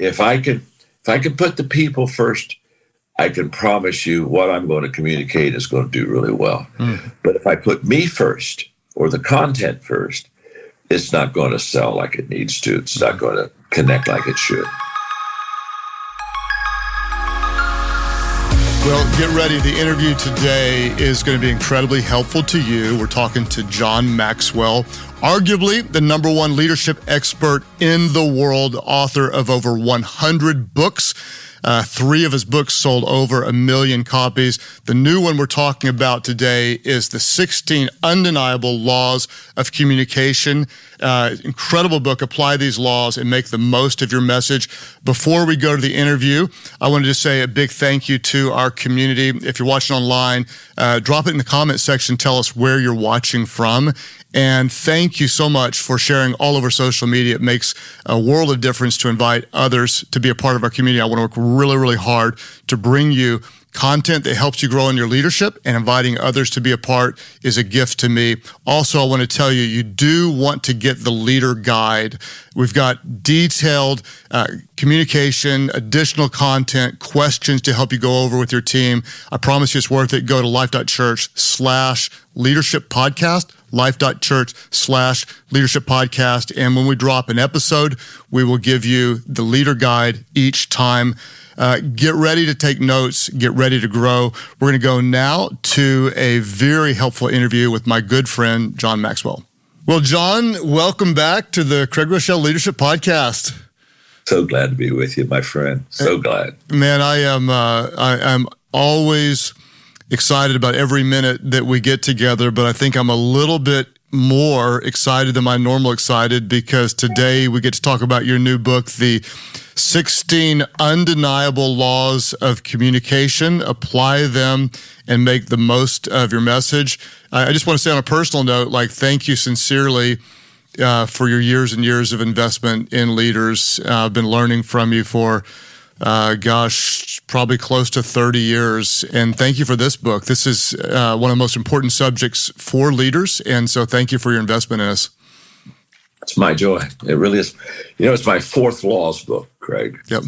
if I can put the people first, I can promise you what I'm going to communicate is going to do really well. But if I put me first or the content first, it's not going to sell like it needs to. It's not going to connect like it should. Well, get ready. The interview today is going to be incredibly helpful to you. We're talking to John Maxwell, arguably the #1 leadership expert in the world, author of over 100 books. 3 of his books sold over 1 million copies. The new one we're talking about today is the 16 Undeniable Laws of Communication. Incredible book. Apply these laws and make the most of your message. Before we go to the interview, I wanted to say a big thank you to our community. If you're watching online, drop it in the comment section. Tell us where you're watching from. And thank you so much for sharing all over social media. It makes a world of difference to invite others to be a part of our community. I want to work really, really hard to bring you content that helps you grow in your leadership, and inviting others to be a part is a gift to me. Also, I want to tell you, you do want to get the Leader Guide. We've got detailed communication, additional content, questions to help you go over with your team. I promise you it's worth it. Go to life.church/leadership podcast, life.church/leadership podcast. And when we drop an episode, we will give you the Leader Guide each time. Get ready to take notes, get ready to grow. We're going to go now to a very helpful interview with my good friend, John Maxwell. Well, John, welcome back to the Craig Rochelle Leadership Podcast. So glad to be with you, my friend. So glad. Man, I'm always excited about every minute that we get together, but I think I'm a little bit more excited than my normal excited because today we get to talk about your new book, the 16 Undeniable Laws of Communication. Apply them and make the most of your message. I just want to say on a personal note, thank you sincerely for your years and years of investment in leaders. I've been learning from you for, probably close to 30 years. And thank you for this book. This is one of the most important subjects for leaders. And so thank you for your investment in us. It's my joy. It really is. It's my 4th laws book, Craig. Yep.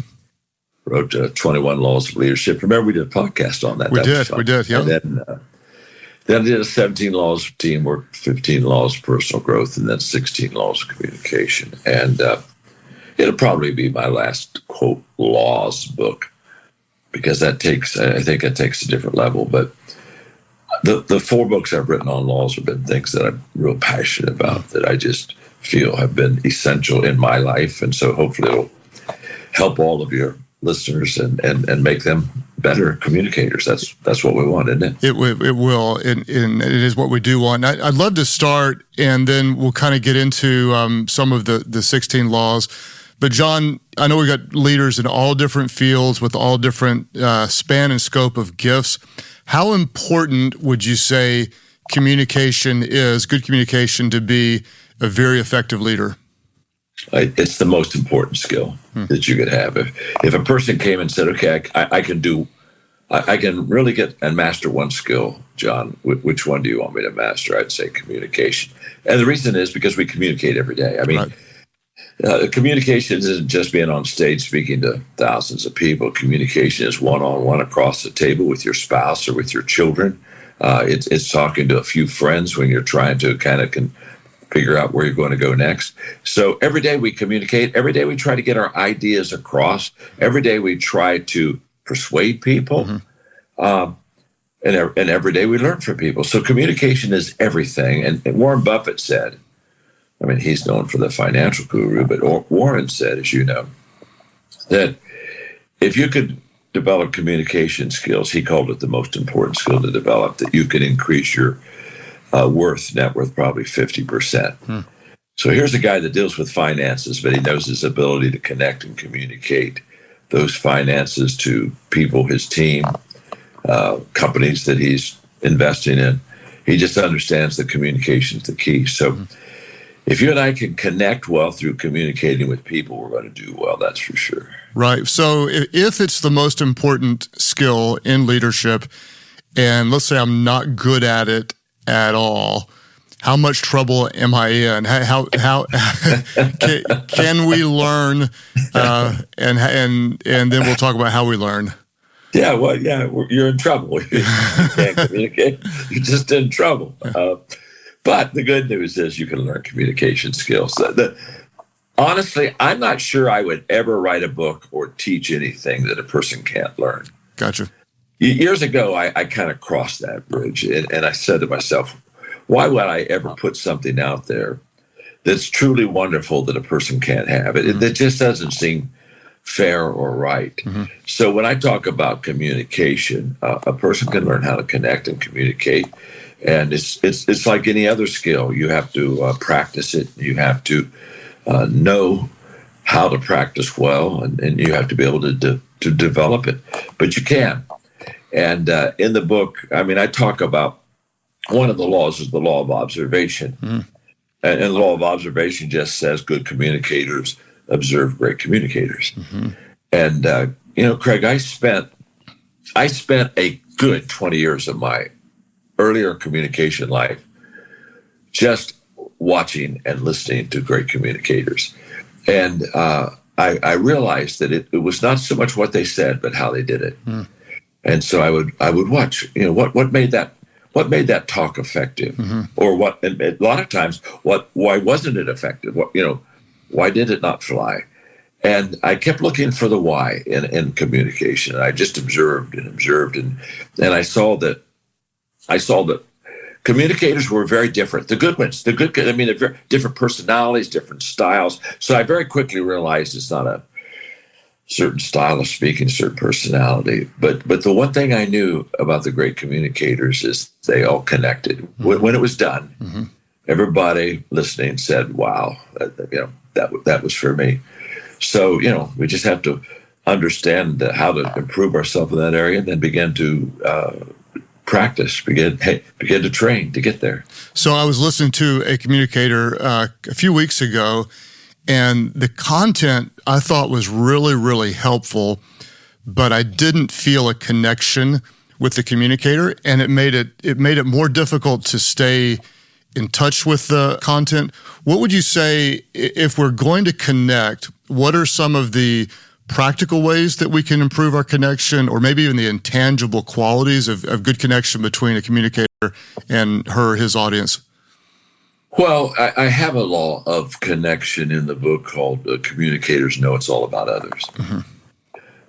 Wrote 21 Laws of Leadership. Remember, we did a podcast on that. We did. Yeah. And then I did a 17 Laws of Teamwork, 15 Laws of Personal Growth, and then 16 Laws of Communication. And it'll probably be my last, quote, laws book, because I think it takes a different level. But the 4 books I've written on laws have been things that I'm real passionate about, that I just feel have been essential in my life. And so hopefully it'll help all of your listeners and make them better communicators. That's what we want, isn't it? It will, and it is what we do want. I'd love to start, and then we'll kind of get into some of the 16 laws. But John, I know we got leaders in all different fields with all different span and scope of gifts. How important would you say communication is, good communication, to be a very effective leader? It's the most important skill that you could have. If a person came and said, okay, I can really get and master one skill, John, which one do you want me to master? I'd say communication. And the reason is because we communicate every day. I mean, communication isn't just being on stage speaking to thousands of people. Communication is one-on-one across the table with your spouse or with your children. It's talking to a few friends when you're trying to kind of figure out where you're going to go next. So every day we communicate. Every day we try to get our ideas across. Every day we try to persuade people. And every day we learn from people. So communication is everything. And Warren Buffett said, I mean, he's known for the financial guru, but Warren said, as you know, that if you could develop communication skills, he called it the most important skill to develop, that you could increase your net worth probably 50%. So here's a guy that deals with finances, but he knows his ability to connect and communicate those finances to people, his team, companies that he's investing in. He just understands that communication is the key. So if you and I can connect well through communicating with people, we're going to do well, that's for sure. Right. So if it's the most important skill in leadership, and let's say I'm not good at it at all, how much trouble am I in? How can we learn? And then we'll talk about how we learn. Yeah, well, yeah, you're in trouble. You can't communicate. You're just in trouble. But the good news is you can learn communication skills. Honestly, I'm not sure I would ever write a book or teach anything that a person can't learn. Gotcha. Years ago, I kind of crossed that bridge, and I said to myself, why would I ever put something out there that's truly wonderful that a person can't have? It just doesn't seem fair or right. Mm-hmm. So when I talk about communication, a person can learn how to connect and communicate, and it's like any other skill. You have to practice it. You have to know how to practice well, and you have to be able to develop it. But you can. And in the book, I mean, I talk about one of the laws is the law of observation. Mm-hmm. And the law of observation just says good communicators observe great communicators. Mm-hmm. And, Craig, I spent a good 20 years of my earlier communication life just watching and listening to great communicators. And I realized that it was not so much what they said, but how they did it. Mm. And so I would watch, what made that talk effective, mm-hmm. or what, and a lot of times, why wasn't it effective? Why did it not fly? And I kept looking for the why in communication. And I just observed, and I saw that communicators were very different. The good ones, they're very different personalities, different styles. So I very quickly realized it's not a certain style of speaking, certain personality. But the one thing I knew about the great communicators is they all connected. Mm-hmm. When it was done, mm-hmm. everybody listening said, wow, that was for me. So, we just have to understand how to improve ourselves in that area, and then begin to practice, begin to train to get there. So I was listening to a communicator a few weeks ago, and the content I thought was really, really helpful, but I didn't feel a connection with the communicator, and it made it more difficult to stay in touch with the content. What would you say, if we're going to connect, what are some of the practical ways that we can improve our connection, or maybe even the intangible qualities of good connection between a communicator and his audience? Well, I have a law of connection in the book called Communicators Know It's All About Others. Mm-hmm.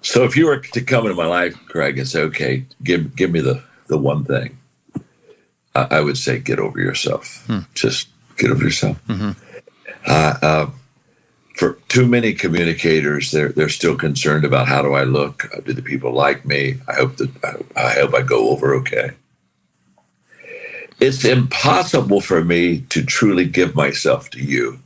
So if you were to come into my life, Craig, and say, okay, give me the one thing, I would say, get over yourself. Just get over yourself. Mm-hmm. For too many communicators, they're still concerned about, how do I look? Do the people like me? I hope I go over okay. It's impossible for me to truly give myself to you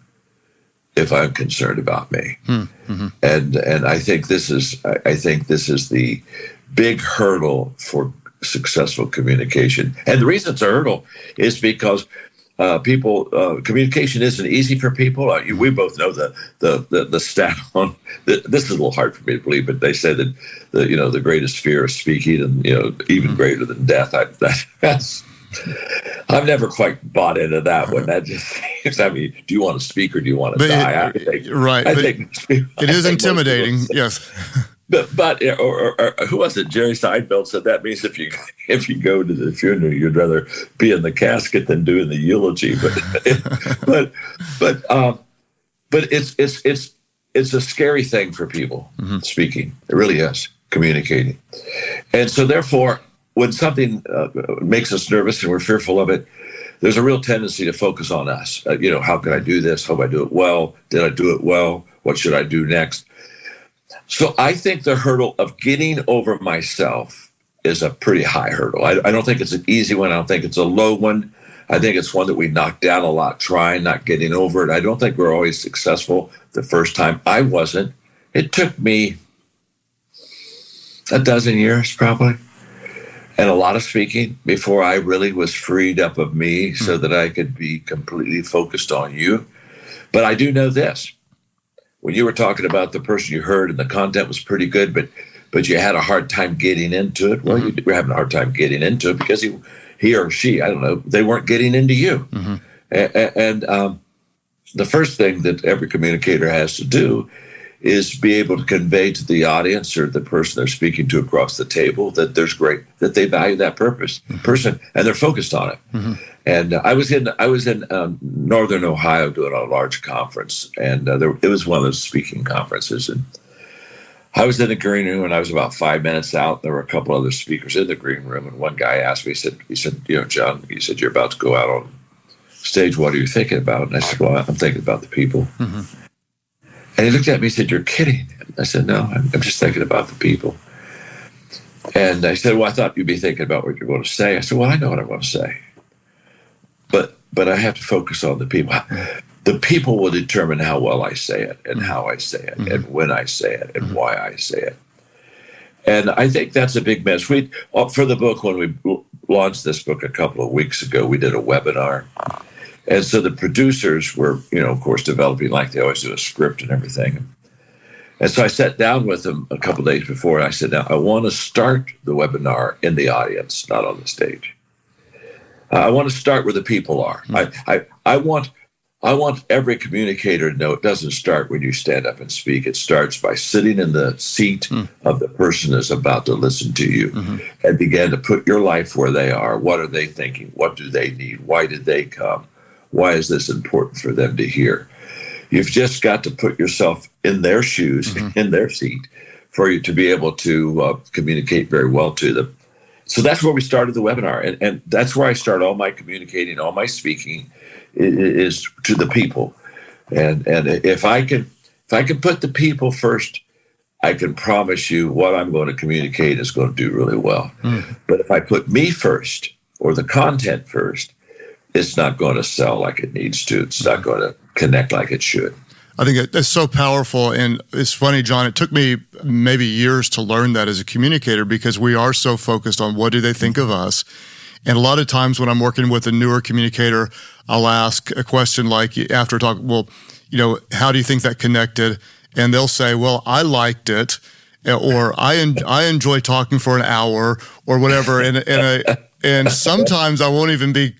if I'm concerned about me. Mm-hmm. And I think this is the big hurdle for successful communication. And the reason it's a hurdle is because communication isn't easy for people. We both know the stat on this is a little hard for me to believe, but they say that the greatest fear is speaking, and even greater than death. I've never quite bought into that one. That just seems, do you want to speak or do you want to die? It is intimidating. Yes. But who was it? Jerry Seinfeld said that means if you go to the funeral, you'd rather be in the casket than doing the eulogy. But it's a scary thing for people. Mm-hmm. Speaking. It really is, communicating. And so therefore, when something makes us nervous and we're fearful of it, there's a real tendency to focus on us. How can I do this? Hope I do it well. Did I do it well? What should I do next? So I think the hurdle of getting over myself is a pretty high hurdle. I don't think it's an easy one. I don't think it's a low one. I think it's one that we knock down a lot, trying, not getting over it. I don't think we're always successful the first time. I wasn't. It took me a dozen years probably, and a lot of speaking before I really was freed up of me so that I could be completely focused on you. But I do know this. When you were talking about the person you heard and the content was pretty good, but you had a hard time getting into it. Well, you were having a hard time getting into it because he or she, I don't know, they weren't getting into you. Mm-hmm. And the first thing that every communicator has to do is be able to convey to the audience or the person they're speaking to across the table that that they value that person, and they're focused on it. Mm-hmm. And I was in Northern Ohio doing a large conference, and it was one of those speaking conferences, and I was in the green room, and I was about 5 minutes out. There were a couple other speakers in the green room, and one guy asked me, he said, John, he said, you're about to go out on stage. What are you thinking about? And I said, well, I'm thinking about the people. Mm-hmm. And he looked at me and said, you're kidding. I said, no, I'm just thinking about the people. And I said, well, I thought you'd be thinking about what you're going to say. I said, well, I know what I'm going to say. But I have to focus on the people. The people will determine how well I say it and how I say it and when I say it and why I say it. And I think that's a big mess. For the book, when we launched this book a couple of weeks ago, we did a webinar. And so the producers were, of course, developing, like they always do, a script and everything. And so I sat down with them a couple of days before, and I said, now, I want to start the webinar in the audience, not on the stage. I want to start where the people are. I want every communicator to know it doesn't start when you stand up and speak. It starts by sitting in the seat of the person that's about to listen to you and begin to put your life where they are. What are they thinking? What do they need? Why did they come? Why is this important for them to hear? You've just got to put yourself in their shoes, in their seat, for you to be able to communicate very well to them. So that's where we started the webinar. And that's where I start all my communicating, all my speaking is to the people. And if I can put the people first, I can promise you what I'm going to communicate is going to do really well. But if I put me first or the content first, it's not going to sell like it needs to. It's not going to connect like it should. I think that's so powerful. And it's funny, John, it took me maybe years to learn that as a communicator because we are so focused on what do they think of us. And a lot of times when I'm working with a newer communicator, I'll ask a question like after a talk, well, how do you think that connected? And they'll say, well, I liked it, or I enjoy talking for an hour or whatever. And sometimes I won't even be,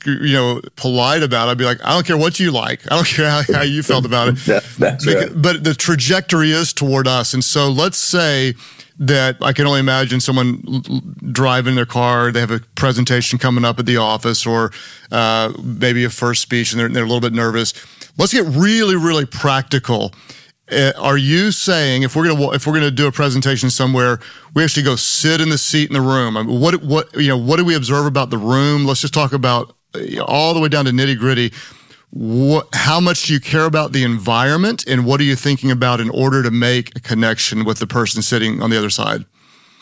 polite about it. I'll be like, I don't care what you like. I don't care how you felt about it. That's right. But the trajectory is toward us. And so let's say that I can only imagine someone driving their car. They have a presentation coming up at the office or maybe a first speech and they're a little bit nervous. Let's get really, really practical. Are you saying if we're gonna do a presentation somewhere, we actually go sit in the seat in the room? I mean, what do we observe about the room? Let's just talk about all the way down to nitty gritty. How much do you care about the environment, and what are you thinking about in order to make a connection with the person sitting on the other side?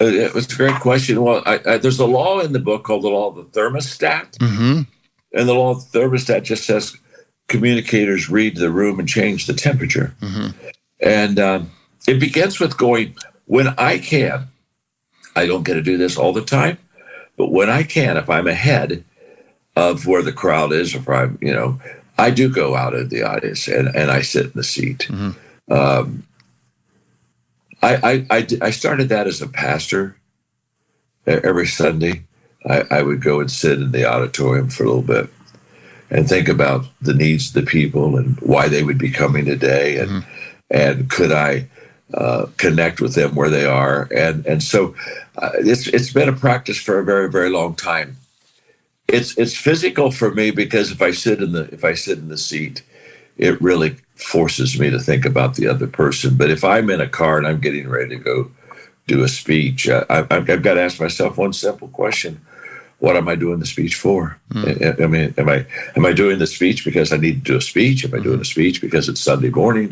It was a great question. Well, there's a law in the book called the law of the thermostat, and the law of the thermostat just says communicators read the room and change the temperature. And it begins with going, when I can, I don't get to do this all the time, but when I can, if I'm ahead of where the crowd is, if I'm, I do go out in the audience and I sit in the seat. I started that as a pastor. Every Sunday, I would go and sit in the auditorium for a little bit and think about the needs of the people and why they would be coming today, and could I connect with them where they are, and so it's been a practice for a very, very long time. It's physical for me because if I sit in the seat, it really forces me to think about the other person. But if I'm in a car and I'm getting ready to go do a speech, I've got to ask myself one simple question: what am I doing the speech for? I mean, am I doing the speech because I need to do a speech? Am I doing a speech because it's Sunday morning?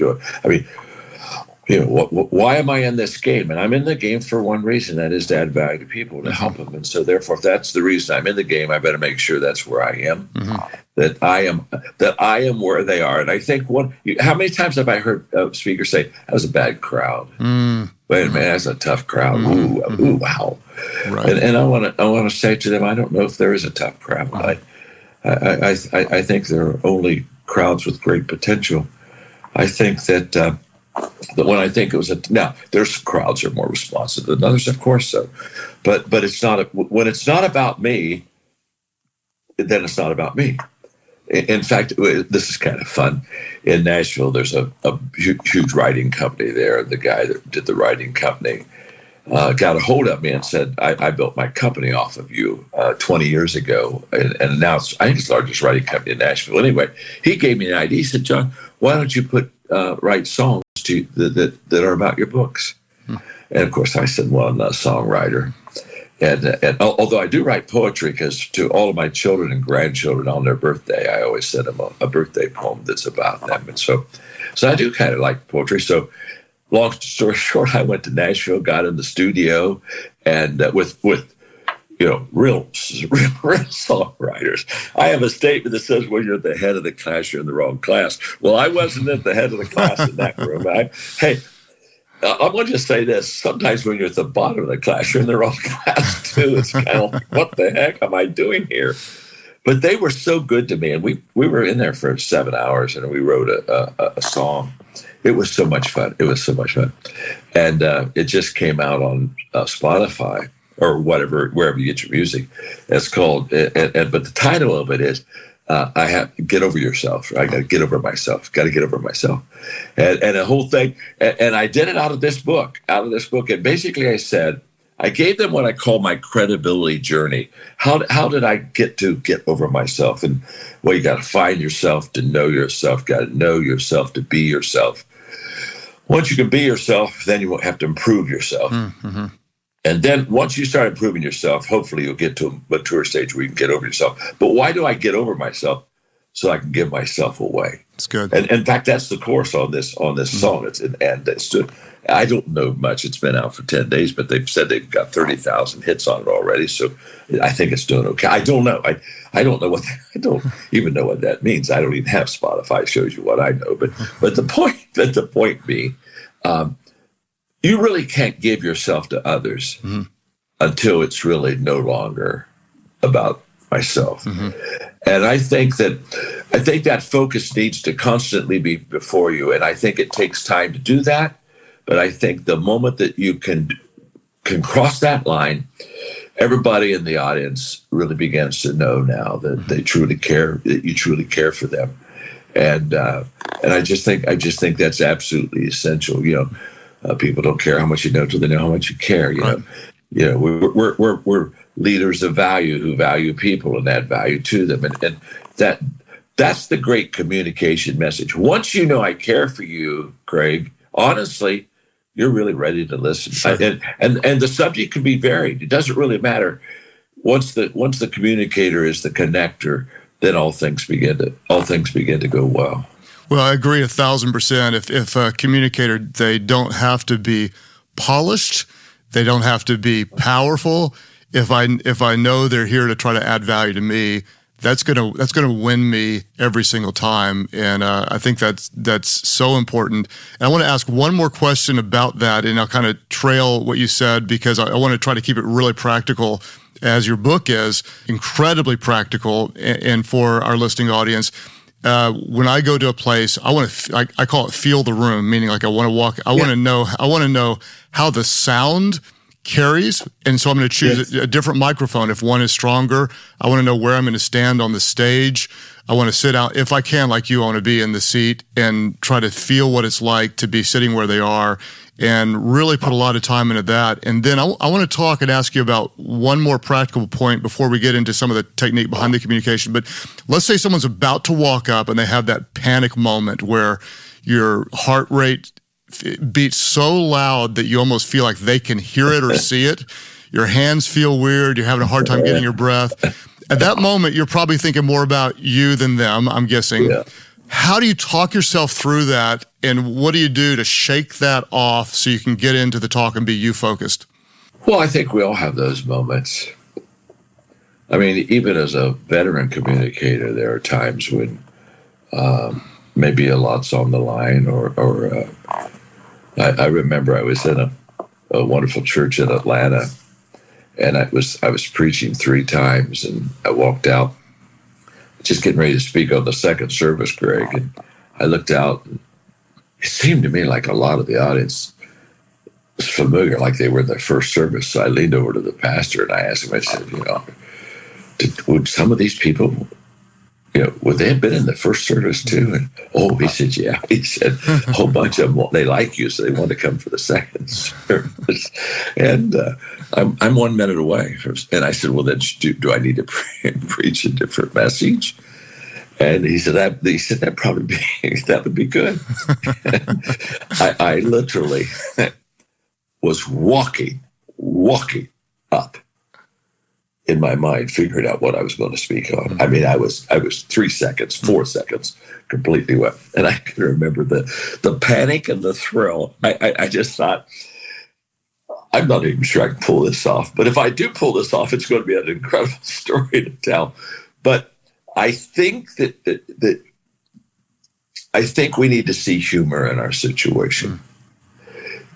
Why am I in this game? And I'm in the game for one reason, that is to add value to people, to help them. And so therefore, if that's the reason I'm in the game, I better make sure that's where I am, that I am where they are. And I think how many times have I heard speakers say, that was a bad crowd? Wait a minute, that's a tough crowd. Ooh, wow. Right. And I want to say to them, I don't know if there is a tough crowd. I think there are only crowds with great potential. I think that when I think it was now there's crowds are more responsive than others, of course. So, but it's not when it's not about me, then it's not about me. In fact, this is kind of fun. In Nashville, there's a huge writing company there. The guy that did the writing company got a hold of me and said, I built my company off of you 20 years ago. And now I think it's the largest writing company in Nashville. Anyway, he gave me an idea. He said, John, why don't you write songs that are about your books? And of course, I said, well, I'm not a songwriter. And although I do write poetry, because to all of my children and grandchildren on their birthday, I always send them a birthday poem that's about them. And so I do kind of like poetry. So long story short, I went to Nashville, got in the studio, and with real songwriters. I have a statement that says, when you're at the head of the class, you're in the wrong class. Well, I wasn't at the head of the class in that room. I'm going to just say this. Sometimes when you're at the bottom of the class, you're in the wrong class too. It's kind of like, what the heck am I doing here? But they were so good to me. And we were in there for 7 hours and we wrote a song. It was so much fun. And it just came out on Spotify or whatever, wherever you get your music. It's called, but the title of it is, I have to get over yourself. I got to get over myself. And the whole thing. And I did it out of this book. And basically I said, I gave them what I call my credibility journey. How did I get over myself? And well, you got to find yourself to know yourself, got to know yourself to be yourself. Once you can be yourself, then you won't have to improve yourself. Mm-hmm. And then once you start improving yourself, hopefully you'll get to a mature stage where you can get over yourself. But why do I get over myself? So I can give myself away. It's good. And in fact, that's the chorus on this song. I don't know much. It's been out for 10 days, but they've said they've got 30,000 hits on it already. So I think it's doing okay. I don't know. I don't know I don't even know what that means. I don't even have Spotify. It shows you what I know. But the point being, you really can't give yourself to others until it's really no longer about myself. Mm-hmm. And I think that focus needs to constantly be before you. And I think it takes time to do that. But I think the moment that you can cross that line, everybody in the audience really begins to know now that they truly care, that you truly care for them. And I just think that's absolutely essential. People don't care how much you know until they know how much you care. We're leaders of value who value people and add value to them, and that's the great communication message. Once you know I care for you, Craig, honestly, you're really ready to listen. Sure. And the subject can be varied. It doesn't really matter. Once the communicator is the connector, then all things begin to go well. Well, I agree 1,000%. If a communicator, they don't have to be polished, they don't have to be powerful. If I know they're here to try to add value to me, that's gonna win me every single time. And I think that's so important. And I want to ask one more question about that, and I'll kind of trail what you said because I want to try to keep it really practical, as your book is incredibly practical. And for our listening audience, when I go to a place, I call it feel the room, meaning like I want to walk. I want to know how the sound carries. And so I'm going to choose a different microphone. If one is stronger, I want to know where I'm going to stand on the stage. I want to sit out. If I can, like you, I want to be in the seat and try to feel what it's like to be sitting where they are and really put a lot of time into that. And then I want to talk and ask you about one more practical point before we get into some of the technique behind the communication. But let's say someone's about to walk up and they have that panic moment where your heart rate beats so loud that you almost feel like they can hear it or see it. Your hands feel weird. You're having a hard time getting your breath. At that moment, you're probably thinking more about you than them, I'm guessing. Yeah. How do you talk yourself through that, and what do you do to shake that off so you can get into the talk and be you focused? Well, I think we all have those moments. I mean, even as a veteran communicator, there are times when maybe a lot's on the line, or I remember I was in a wonderful church in Atlanta, and I was preaching 3 times, and I walked out just getting ready to speak on the second service, Greg, and I looked out, and it seemed to me like a lot of the audience was familiar, like they were in their first service. So I leaned over to the pastor and I asked him, I said, would some of these people would they have been in the first service too? And he said, yeah. He said, a whole bunch of them, they like you, so they want to come for the second service. And I'm 1 minute away. And I said, well, then do I need to preach a different message? And he said, that would be good. I literally was walking up in my mind, figuring out what I was going to speak on. I mean, I was 3 seconds, 4 seconds, completely wet. And I can remember the panic and the thrill. I just thought, I'm not even sure I can pull this off. But if I do pull this off, it's going to be an incredible story to tell. But I think I think we need to see humor in our situation.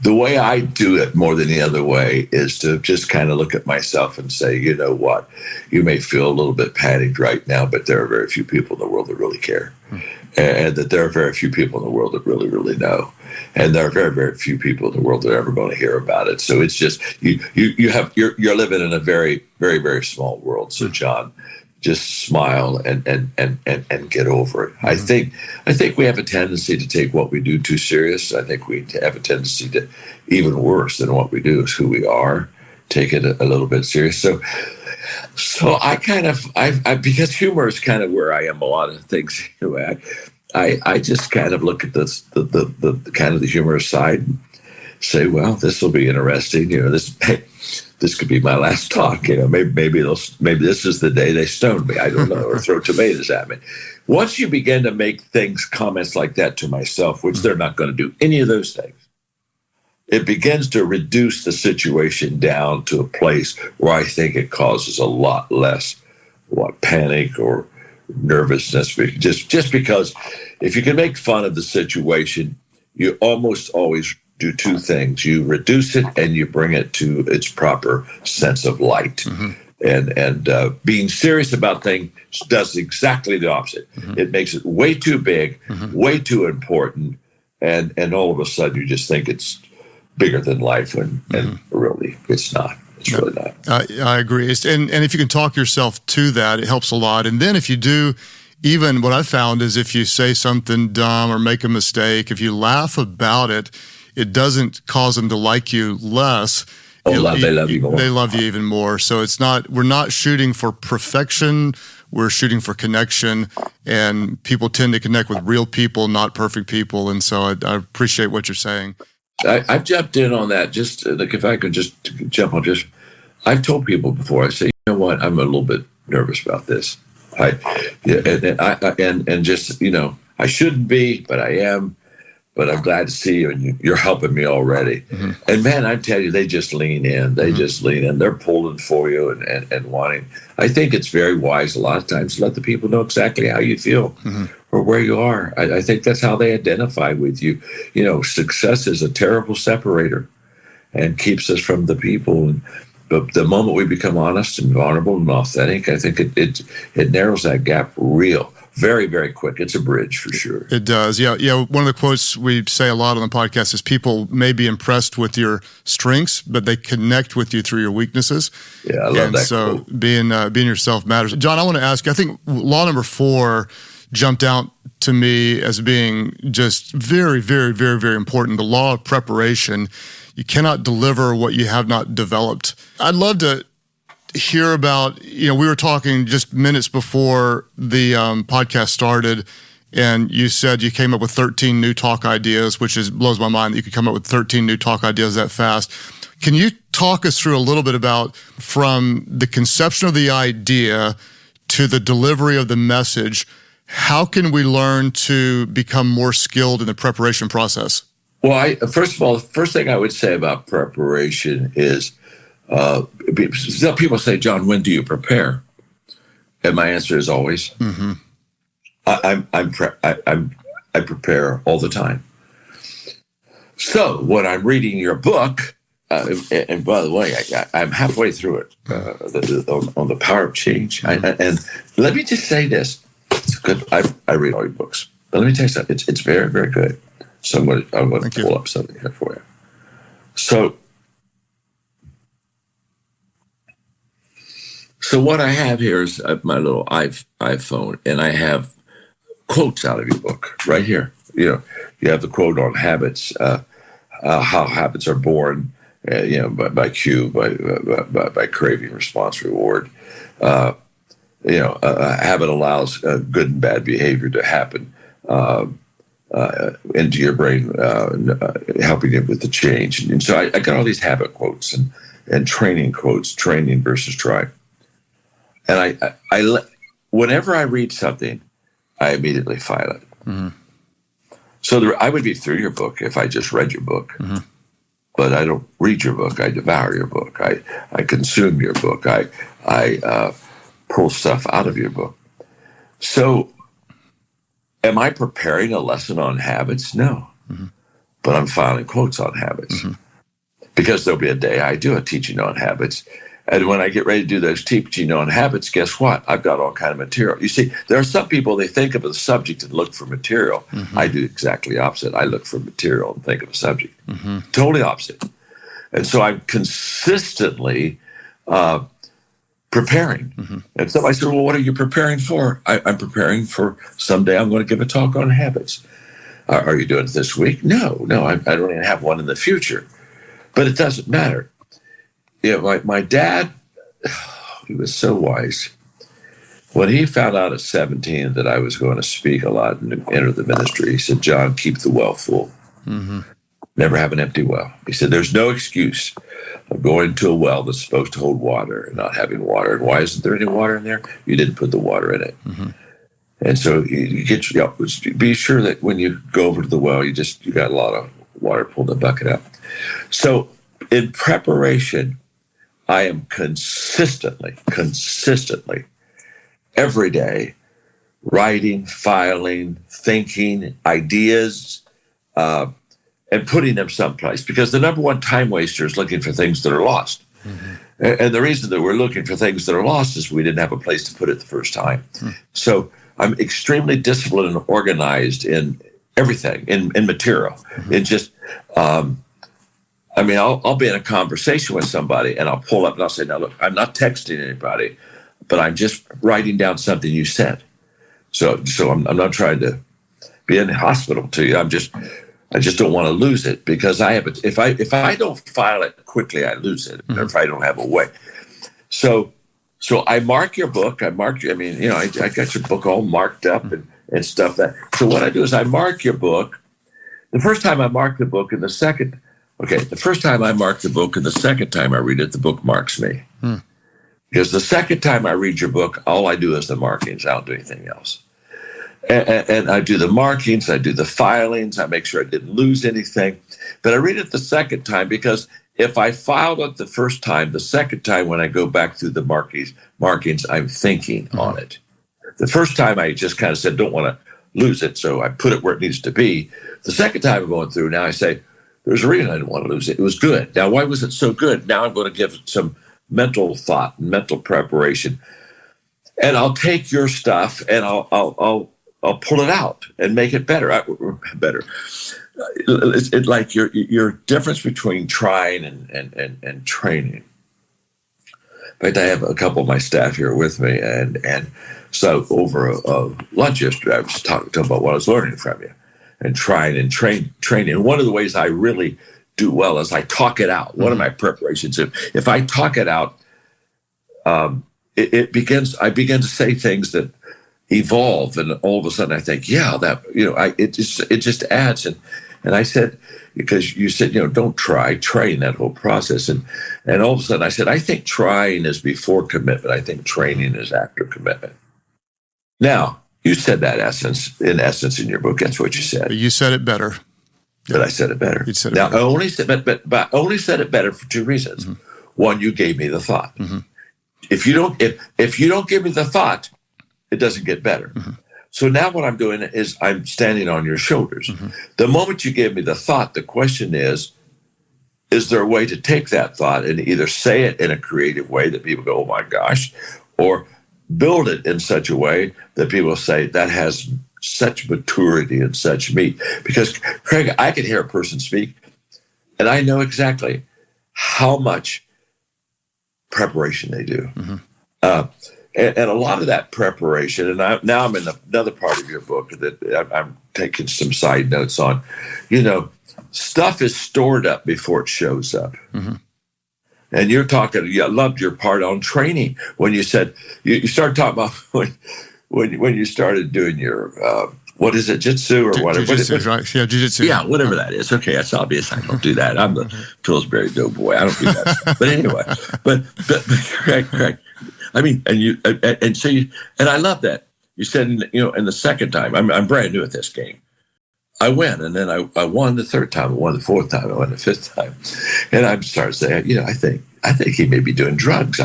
The way I do it more than any other way is to just kind of look at myself and say, you know what, you may feel a little bit panicked right now, but there are very few people in the world that really care. And that there are very few people in the world that really, really know. And there are very, very few people in the world that are ever going to hear about it. So it's just, you're living in a very, very, very small world. So John, just smile and get over it. I think we have a tendency to take what we do too serious. I think we have a tendency to, even worse than what we do is who we are, take it a little bit serious. So I because humor is kind of where I am a lot of things. I just kind of look at this the kind of the humorous side and say, well, this will be interesting. This could be my last talk. Maybe this is the day they stone me. I don't know, or throw tomatoes at me. Once you begin to make comments like that to myself, which they're not going to do any of those things, it begins to reduce the situation down to a place where I think it causes a lot less panic or nervousness. Just because if you can make fun of the situation, you almost always do two things. You reduce it and you bring it to its proper sense of light. Mm-hmm. And being serious about things does exactly the opposite. Mm-hmm. It makes it way too big, way too important, and all of a sudden you just think it's bigger than life when and really it's not. It's really not. I agree. And if you can talk yourself to that, it helps a lot. And then if you do, even what I've found is if you say something dumb or make a mistake, if you laugh about it, it doesn't cause them to like you less. They love you more. They love you even more. So we're not shooting for perfection. We're shooting for connection, and people tend to connect with real people, not perfect people. And so I appreciate what you're saying. I've jumped in on that. Just like if I could just jump on, I've told people before. I say, you know what, I'm a little bit nervous about this. I shouldn't be, but I am. But I'm glad to see you, and you're helping me already. Mm-hmm. And man, I tell you, they just lean in. They just lean in. They're pulling for you and wanting. I think it's very wise a lot of times to let the people know exactly how you feel or where you are. I think that's how they identify with you. Success is a terrible separator and keeps us from the people. But the moment we become honest and vulnerable and authentic, I think it narrows that gap real. Very, very quick. It's a bridge for sure. It does. Yeah. One of the quotes we say a lot on the podcast is people may be impressed with your strengths, but they connect with you through your weaknesses. Yeah, I love that so quote. being yourself matters. John, I want to ask you, I think law number 4 jumped out to me as being just very, very, very, very important. The law of preparation. You cannot deliver what you have not developed. I'd love to hear about, we were talking just minutes before the podcast started, and you said you came up with 13 new talk ideas, which blows my mind that you could come up with 13 new talk ideas that fast. Can you talk us through a little bit about from the conception of the idea to the delivery of the message, how can we learn to become more skilled in the preparation process? Well, first of all, the first thing I would say about preparation is, people say, John, when do you prepare? And my answer is always, I prepare all the time. So when I'm reading your book, and by the way, I'm halfway through it on the power of change. And let me just say this: it's good. I read all your books, but let me tell you something. It's very, very good. So I'm going to pull up something here for you. So what I have here is my little iPhone, and I have quotes out of your book right here. You have the quote on habits, how habits are born, by cue, by craving, response, reward. A habit allows good and bad behavior to happen into your brain, helping you with the change. And so I got all these habit quotes and training quotes, training versus try. And whenever I read something, I immediately file it. Mm-hmm. So I would be through your book if I just read your book. Mm-hmm. But I don't read your book. I devour your book. I consume your book. I pull stuff out of your book. So am I preparing a lesson on habits? No. Mm-hmm. But I'm filing quotes on habits. Mm-hmm. Because there'll be a day I do a teaching on habits. And when I get ready to do those teaching on habits, guess what? I've got all kind of material. You see, there are some people, they think of a subject and look for material. Mm-hmm. I do exactly the opposite. I look for material and think of a subject. Mm-hmm. Totally opposite. And so I'm consistently preparing. Mm-hmm. And somebody said, well, what are you preparing for? I'm preparing for someday I'm going to give a talk on habits. Are you doing it this week? No, I don't even have one in the future. But it doesn't matter. My dad, he was so wise. When he found out at 17 that I was going to speak a lot and enter the ministry, he said, John, keep the well full. Mm-hmm. Never have an empty well. He said, there's no excuse of going to a well that's supposed to hold water and not having water. And why isn't there any water in there? You didn't put the water in it. Mm-hmm. And so be sure that when you go over to the well, you got a lot of water, pull the bucket up. So in preparation, I am consistently, every day, writing, filing, thinking, ideas, and putting them someplace. Because the number one time waster is looking for things that are lost. Mm-hmm. And the reason that we're looking for things that are lost is we didn't have a place to put it the first time. Mm-hmm. So I'm extremely disciplined and organized in everything, in material. Mm-hmm. It just... I'll be in a conversation with somebody and I'll pull up and I'll say, now look, I'm not texting anybody, but I'm just writing down something you said. So I'm not trying to be in the hospital to you. I just don't want to lose it because if I don't file it quickly, I lose it. Mm-hmm. Or if I don't have a way. So I mark your book. I got your book all marked up and stuff so what I do is I mark your book. The first time I mark the book and the first time I mark the book and the second time I read it, the book marks me. Hmm. Because the second time I read your book, all I do is the markings. I don't do anything else. And I do the markings, I do the filings, I make sure I didn't lose anything. But I read it the second time because if I filed it the first time, the second time when I go back through the markings, I'm thinking on it. The first time I just kind of said, don't want to lose it, so I put it where it needs to be. The second time I'm going through, now I say, there's a reason I didn't want to lose it. It was good. Now, why was it so good? Now I'm going to give it some mental thought, mental preparation, and I'll take your stuff and I'll pull it out and make it better. It's like your difference between trying and training. In fact, I have a couple of my staff here with me, and so over lunch yesterday, I was talking to them about what I was learning from you. And trying and training. And one of the ways I really do well is I talk it out. One of my preparations, if I talk it out, I begin to say things that evolve, and all of a sudden I think, it just adds. And I said, because you said, don't train that whole process. And all of a sudden I said, I think trying is before commitment. I think training is after commitment. Now, you said that in essence in your book. That's what you said. But you said it better. But I said it better. You said it better. I only said it better for two reasons. Mm-hmm. One, you gave me the thought. Mm-hmm. If you don't give me the thought, it doesn't get better. Mm-hmm. So now what I'm doing is I'm standing on your shoulders. Mm-hmm. The moment you give me the thought, the question is there a way to take that thought and either say it in a creative way that people go, oh my gosh, or build it in such a way that people say that has such maturity and such meat. Because, Craig, I can hear a person speak, and I know exactly how much preparation they do. Mm-hmm. And a lot of that preparation, and now I'm in another part of your book that I'm taking some side notes on. Stuff is stored up before it shows up. Mm-hmm. And you're talking, I loved your part on training when you said, you started talking about when you started doing your, what is it, jitsu or whatever? Jiu-jitsu, right? Yeah, jiu-jitsu. Yeah, whatever that is. Okay, that's obvious. I don't do that. I'm the Pillsbury Doughboy. I don't do that. But anyway, but correct. I mean, and I love that. You said, in the second time, I'm brand new at this game. I win, and then I won the third time, I won the fourth time, I won the fifth time, and I'm starting to say, I think he may be doing drugs.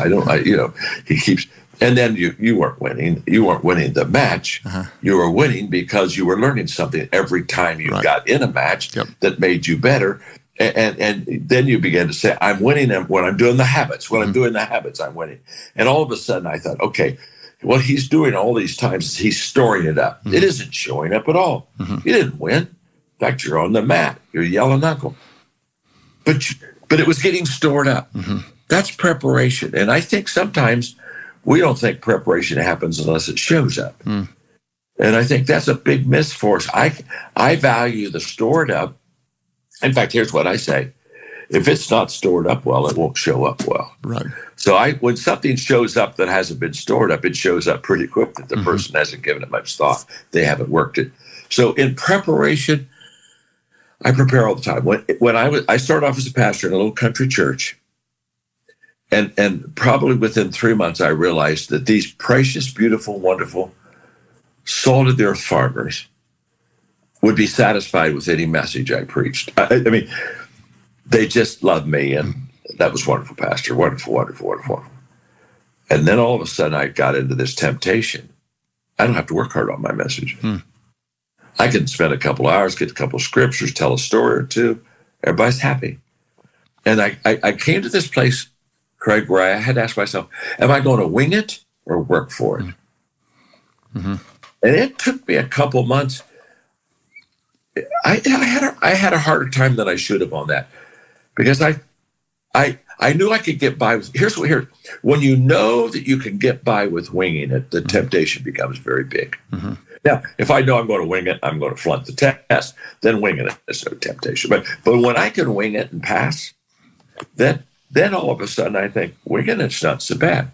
He keeps, and then you weren't winning. You weren't winning the match. Uh-huh. You were winning because you were learning something every time you got in a match that made you better. And then you began to say, I'm winning when I'm doing the habits. When I'm doing the habits, I'm winning. And all of a sudden I thought, okay, what he's doing all these times is he's storing it up. Mm-hmm. It isn't showing up at all. Mm-hmm. You didn't win. In fact, you're on the mat. You're yellow knuckle. But it was getting stored up. Mm-hmm. That's preparation. And I think sometimes we don't think preparation happens unless it shows up. Mm. And I think that's a big miss for us. I value the stored up. In fact, here's what I say. If it's not stored up well, it won't show up well. Right. So when something shows up that hasn't been stored up, it shows up pretty quick that the mm-hmm. person hasn't given it much thought. They haven't worked it. So in preparation, I prepare all the time. When I started off as a pastor in a little country church, and probably within 3 months, I realized that these precious, beautiful, wonderful, salt of the earth farmers would be satisfied with any message I preached. I mean, they just loved me, and that was wonderful, Pastor. Wonderful, wonderful, wonderful. And then all of a sudden, I got into this temptation. I don't have to work hard on my message. I can spend a couple hours, get a couple of scriptures, tell a story or two. Everybody's happy. And I came to this place, Craig, where I had to ask myself, am I going to wing it or work for it? Mm-hmm. And it took me a couple months. I had a harder time than I should have on that, because I knew I could get by with. Here's when you know that you can get by with winging it, the temptation becomes very big. Mm-hmm. Now, if I know I'm going to wing it, I'm going to flunk the test, then winging it is no temptation. But when I can wing it and pass, then all of a sudden I think winging it's not so bad.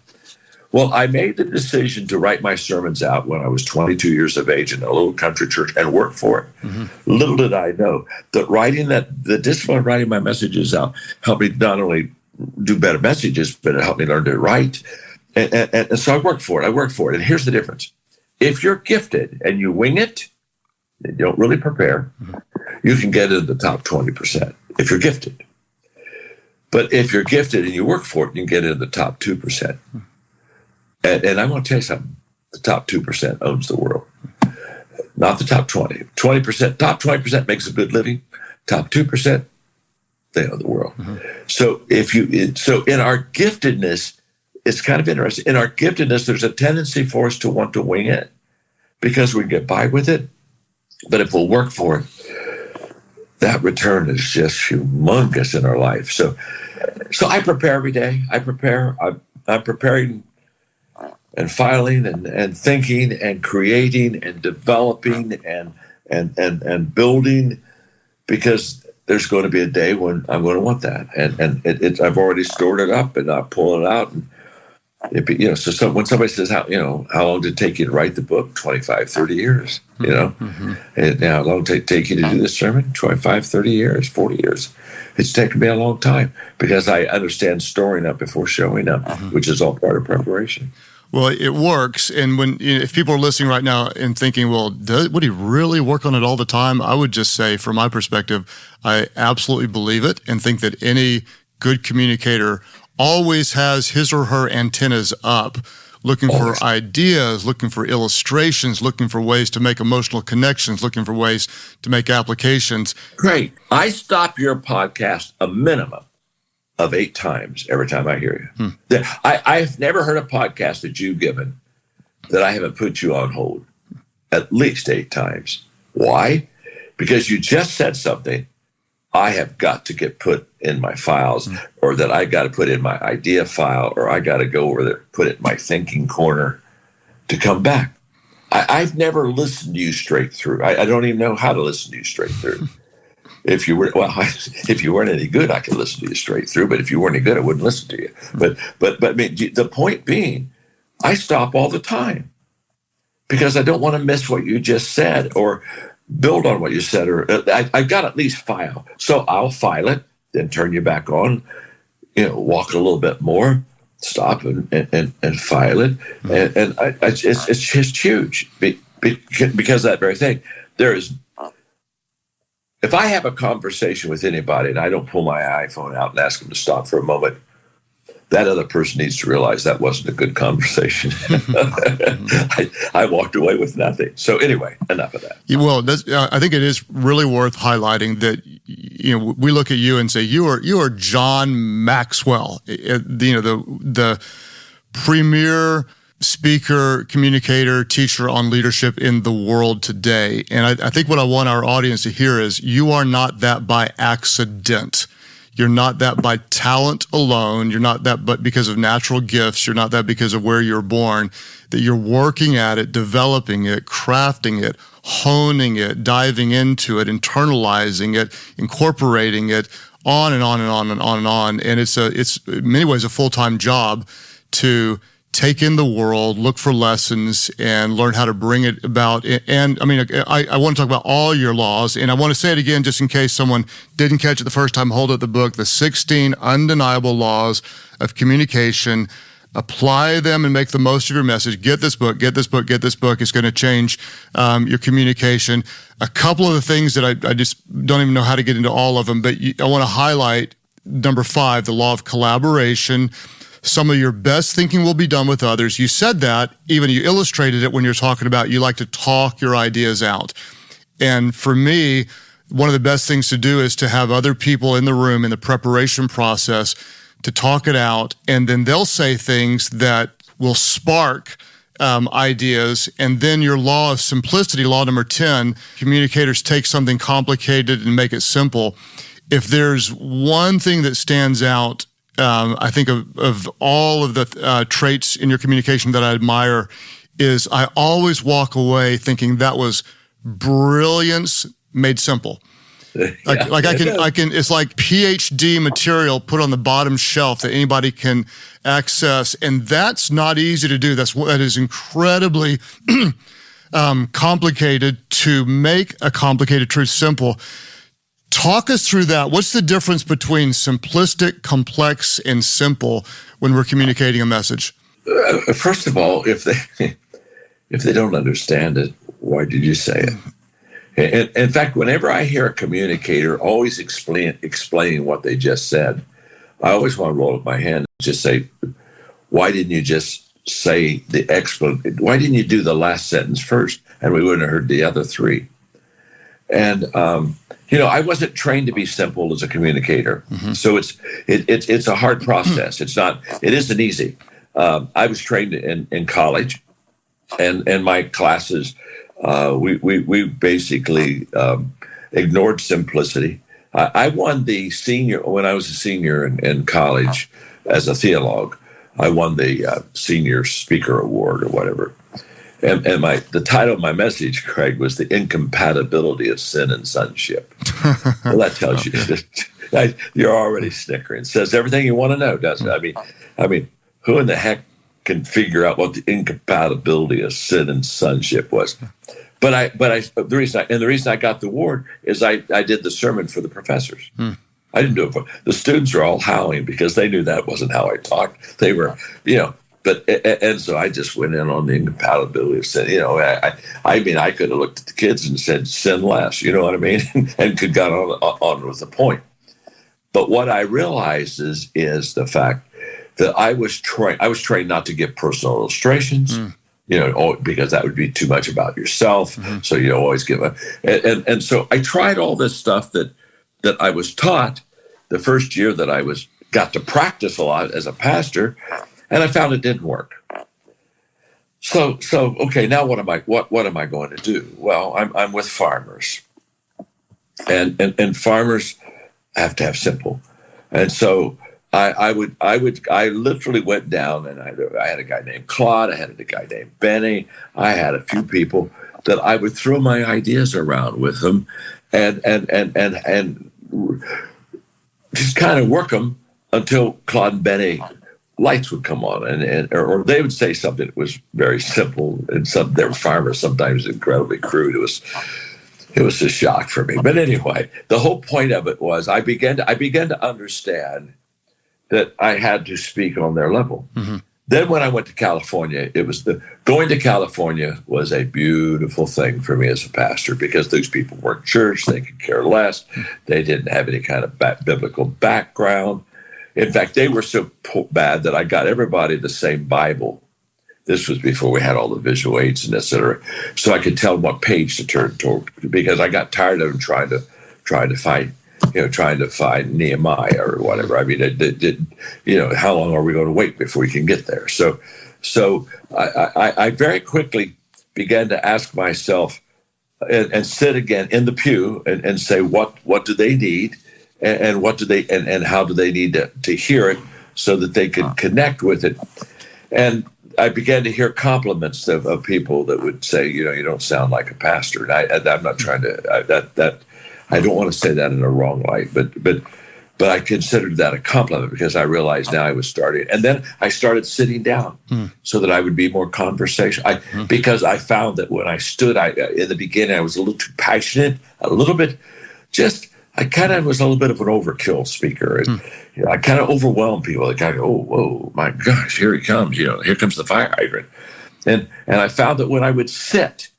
Well, I made the decision to write my sermons out when I was 22 years of age in a little country church and work for it. Mm-hmm. Little did I know that the discipline of writing my messages out helped me not only do better messages, but it helped me learn to write. And so I worked for it. And here's the difference. If you're gifted and you wing it, and you don't really prepare, mm-hmm. you can get into the top 20% if you're gifted. But if you're gifted and you work for it, you can get into the top 2%. Mm-hmm. And I want to tell you something. The top 2% owns the world, not the top 20. 20%, top 20% makes a good living. Top 2%, they own the world. Mm-hmm. So in our giftedness, it's kind of interesting. In our giftedness, there's a tendency for us to want to wing it because we can get by with it. But if we'll work for it, that return is just humongous in our life. So I prepare every day. I'm preparing and filing and thinking and creating and developing and building, because there's going to be a day when I'm going to want that. And I've already stored it up and I'll pull it out. And so when somebody says, how long did it take you to write the book? 25, 30 years, mm-hmm. And how long did it take you to do this sermon? 25, 30 years, 40 years. It's taken me a long time because I understand storing up before showing up, mm-hmm. which is all part of preparation. Well, it works. And if people are listening right now and thinking, well, would he really work on it all the time? I would just say, from my perspective, I absolutely believe it and think that any good communicator always has his or her antennas up, looking for ideas, looking for illustrations, looking for ways to make emotional connections, looking for ways to make applications. Great. I stop your podcast a minimum of 8 times every time I hear you. I've never heard a podcast that you've given that I haven't put you on hold at least 8 times. Why? Because you just said something I have got to get put in my files, or that I got to put in my idea file, or I got to go over there, put it in my thinking corner to come back. I've never listened to you straight through. I don't even know how to listen to you straight through. If you weren't any good, I could listen to you straight through. But if you weren't any good, I wouldn't listen to you. But I mean, the point being, I stop all the time because I don't want to miss what you just said or build on what you said. Or I've got to at least file. So I'll file it, then turn you back on. Walk a little bit more, stop and file it, and it's just huge because of that very thing. There is. If I have a conversation with anybody and I don't pull my iPhone out and ask them to stop for a moment, that other person needs to realize that wasn't a good conversation. I walked away with nothing. So anyway, enough of that. Well, I think it is really worth highlighting that we look at you and say you are John Maxwell, the premier speaker, communicator, teacher on leadership in the world today. And I think what I want our audience to hear is you are not that by accident. You're not that by talent alone. You're not that but because of natural gifts. You're not that because of where you're born. That you're working at it, developing it, crafting it, honing it, diving into it, internalizing it, incorporating it, on and on and on and on and on. And it's in many ways a full-time job to take in the world, look for lessons, and learn how to bring it about. And I mean, I want to talk about all your laws, and I want to say it again just in case someone didn't catch it the first time. Hold up the book, the 16 Undeniable Laws of Communication. Apply them and make the most of your message. Get this book, get this book, get this book. It's going to change your communication. A couple of the things that I just don't even know how to get into all of them, but I want to highlight number 5, the law of collaboration. Some of your best thinking will be done with others. You said that, even you illustrated it when you're talking about you like to talk your ideas out. And for me, one of the best things to do is to have other people in the room in the preparation process to talk it out, and then they'll say things that will spark ideas. And then your law of simplicity, law number 10, communicators take something complicated and make it simple. If there's one thing that stands out, I think of all of the traits in your communication that I admire is I always walk away thinking that was brilliance made simple. I can, it's like PhD material put on the bottom shelf that anybody can access. And that's not easy to do. That is incredibly complicated to make a complicated truth simple. Talk us through that. What's the difference between simplistic, complex, and simple when we're communicating a message? First of all, if they don't understand it, why did you say it? And in fact, whenever I hear a communicator always explaining what they just said, I always want to roll up my hand and just say, why didn't you just say the explanation? Why didn't you do the last sentence first? And we wouldn't have heard the other 3. And I wasn't trained to be simple as a communicator, so it's a hard process. It isn't easy. I was trained in college, and my classes we basically ignored simplicity. I won the senior when I was a senior in college as a theologue. I won the senior speaker award or whatever. And the title of my message, Craig, was The Incompatibility of Sin and Sonship. Well, that tells you, you're already snickering. It says everything you want to know, doesn't it? I mean, who in the heck can figure out what the incompatibility of sin and sonship was? But the reason I got the award is I did the sermon for the professors. I didn't do it for the students. Are all howling because they knew that wasn't how I talked. They were, But and so I just went in on the incompatibility of sin. I could have looked at the kids and said sin less. You know what I mean? And could got on with the point. But what I realized is the fact that I was trained not to give personal illustrations. Because that would be too much about yourself. So you always give and so I tried all this stuff that I was taught the first year that I got to practice a lot as a pastor. And I found it didn't work. So okay, now what am I going to do? Well, I'm with farmers, and farmers have to have simple. And so I literally went down, and I had a guy named Claude, I had a guy named Benny, I had a few people that I would throw my ideas around with them, and just kind of work them until Claude and Benny lights would come on, or they would say something that was very simple, and they were farmers, sometimes incredibly crude. It was a shock for me. But anyway, the whole point of it was I began to understand that I had to speak on their level. Mm-hmm. Then when I went to California, going to California was a beautiful thing for me as a pastor, because those people weren't church, they could care less, they didn't have any kind of biblical background. In fact, they were so bad that I got everybody the same Bible. This was before we had all the visual aids and et cetera. So I could tell them what page to turn toward, because I got tired of them trying to find Nehemiah or whatever. I mean, how long are we going to wait before we can get there? So I very quickly began to ask myself and sit again in the pew and say, what do they need? And what do they and how do they need to hear it so that they can connect with it? And I began to hear compliments of people that would say, you don't sound like a pastor. And I'm not trying to I don't want to say that in a wrong light, but I considered that a compliment, because I realized now I was starting. And then I started sitting down so that I would be more conversational. Because I found that when I stood, in the beginning, I was a little too passionate, a little bit I kind of was a little bit of an overkill speaker. And I kind of overwhelmed people. They kind of go, oh, whoa, my gosh, here he comes. Here comes the fire hydrant. And I found that when I would sit,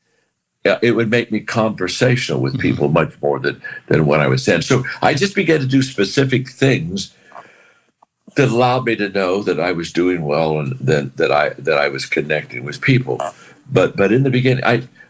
it would make me conversational with people much more than when I was in. So I just began to do specific things that allowed me to know that I was doing well, and that I was connecting with people. But in the beginning,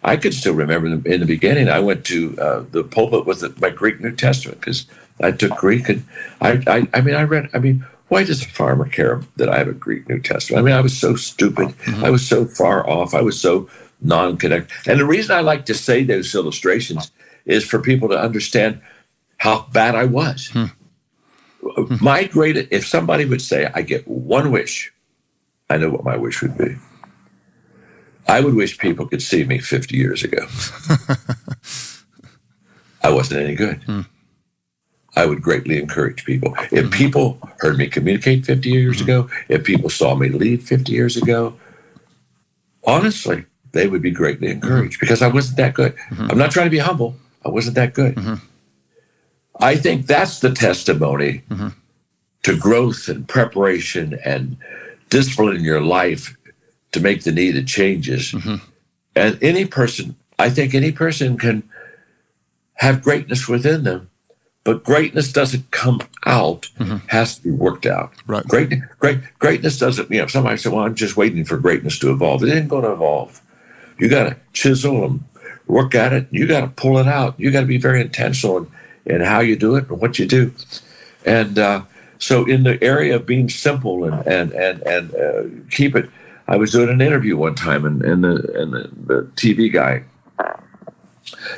I could still remember in the beginning, I went to the pulpit with my Greek New Testament, because I took Greek, and I read. Why does a farmer care that I have a Greek New Testament? I was so stupid. I was so far off. I was so non-connected. And the reason I like to say those illustrations is for people to understand how bad I was. If somebody would say, I get one wish, I know what my wish would be. I would wish people could see me 50 years ago. I wasn't any good. I would greatly encourage people. If people heard me communicate 50 years ago, if people saw me lead 50 years ago, honestly, they would be greatly encouraged, because I wasn't that good. I'm not trying to be humble. I wasn't that good. I think that's the testimony to growth and preparation and discipline in your life to make the needed changes. And I think any person can have greatness within them, but greatness doesn't come out, has to be worked out. Right. Greatness doesn't, somebody said, well, I'm just waiting for greatness to evolve. It ain't going to evolve. You got to chisel and work at it. You got to pull it out. You got to be very intentional in how you do it and what you do. And so in the area of being simple and keep it, I was doing an interview one time, and the TV guy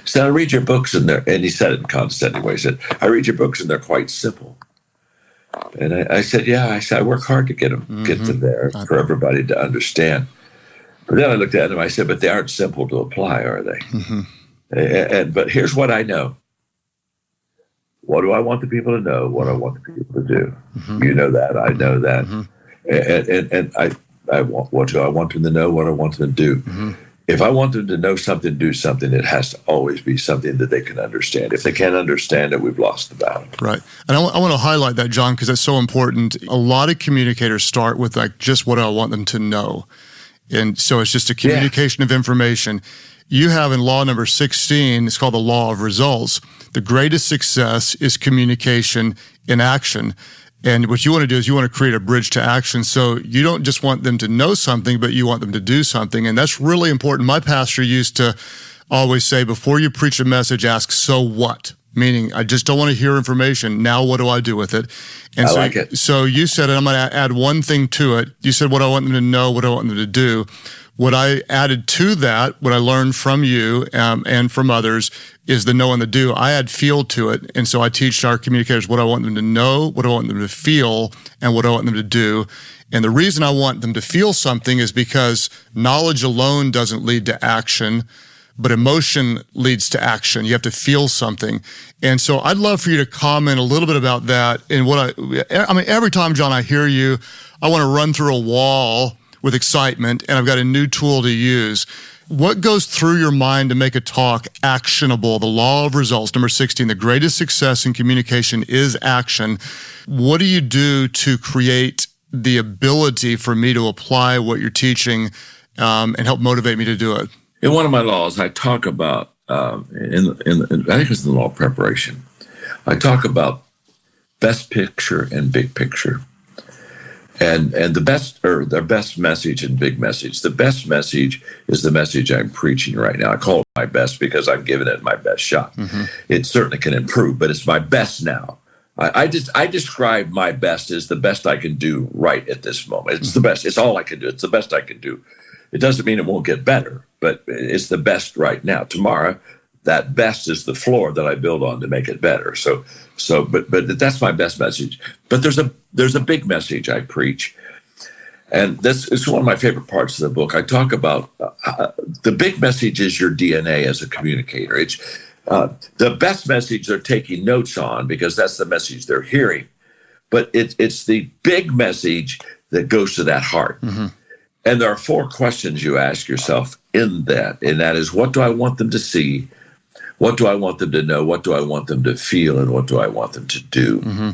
said, I read your books, and he said it in a condescending way. He said, I read your books, and they're quite simple. And I said, yeah. I work hard to get them there for everybody to understand. But then I looked at him, I said, but they aren't simple to apply, are they? But here's what I know. What do I want the people to know? What I want the people to do? You know that. I know that. And what do I want them to know? What I want them to do? If I want them to know something, do something, it has to always be something that they can understand. If they can't understand it, we've lost the battle. Right. And I want to highlight that, John, because that's so important. A lot of communicators start with just what I want them to know. And so it's just a communication of information. You have in law number 16, it's called the law of results. The greatest success is communication in action. And what you want to do is you want to create a bridge to action. So you don't just want them to know something, but you want them to do something. And that's really important. My pastor used to always say, before you preach a message, ask, so what? meaning I just don't want to hear information. Now what do I do with it? And I like it. So you said, and I'm going to add one thing to it. You said what I want them to know, what I want them to do. What I added to that, what I learned from you and from others, is the know and the do. I add feel to it. And so I teach our communicators what I want them to know, what I want them to feel, and what I want them to do. And the reason I want them to feel something is because knowledge alone doesn't lead to action, but emotion leads to action. You have to feel something. And so I'd love for you to comment a little bit about that. And what I mean, every time, John, I hear you, I want to run through a wall with excitement, and I've got a new tool to use. What goes through your mind to make a talk actionable? The law of results, number 16, the greatest success in communication is action. What do you do to create the ability for me to apply what you're teaching and help motivate me to do it? In one of my laws, I talk about, I think it's the law of preparation. I talk about best picture and big picture. And the best message and big message. The best message is the message I'm preaching right now. I call it my best because I'm giving it my best shot. Mm-hmm. It certainly can improve, but it's my best now. I describe my best as the best I can do right at this moment. It's the best. It's all I can do. It's the best I can do. It doesn't mean it won't get better, but it's the best right now. Tomorrow, that best is the floor that I build on to make it better. But that's my best message. But there's a big message I preach, and this is one of my favorite parts of the book. I talk about the big message is your DNA as a communicator. It's the best message they're taking notes on because that's the message they're hearing. But it's the big message that goes to that heart. Mm-hmm. And there are 4 questions you ask yourself in that, and that is, what do I want them to see? What do I want them to know? What do I want them to feel? And what do I want them to do? Mm-hmm.